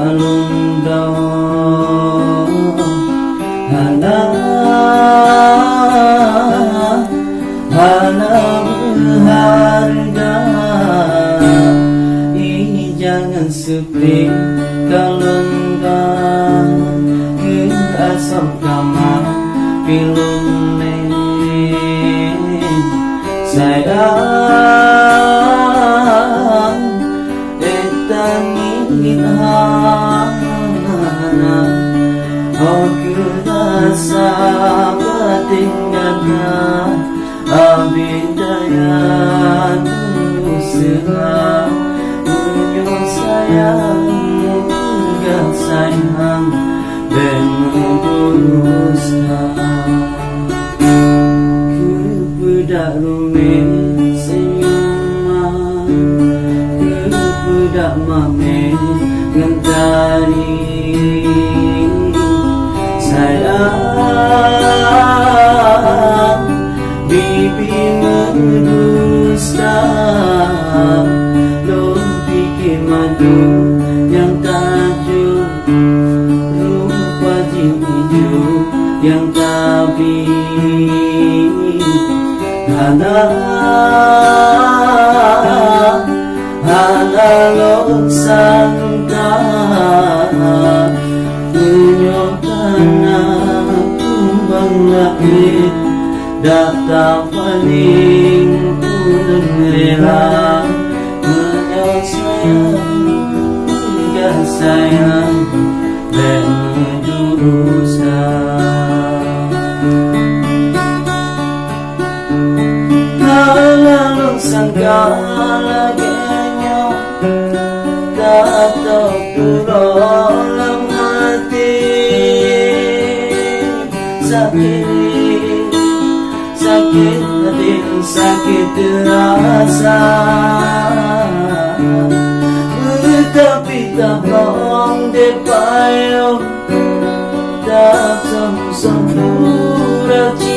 kalunda hana berharga ini jangan sepi kalunda ke asal kamar pilune sayang etangin hana oh kerasa ketinggalan abidayan usaha punya sayang gak sayang dan berusaha kepedak rumit senyuman kepedak mame ngentari sayang bibi medusta belum bikin madu yang tajuk rupa hijau yang tapi hana lok sangka punyokana kumbang langit data paling pun rela menyelesaikan hingga sayang dan menjurusan kalau sangka laginya tak tahu pulang hati sakit hati sakit terasa tapi tak bohong depayung tak sempurna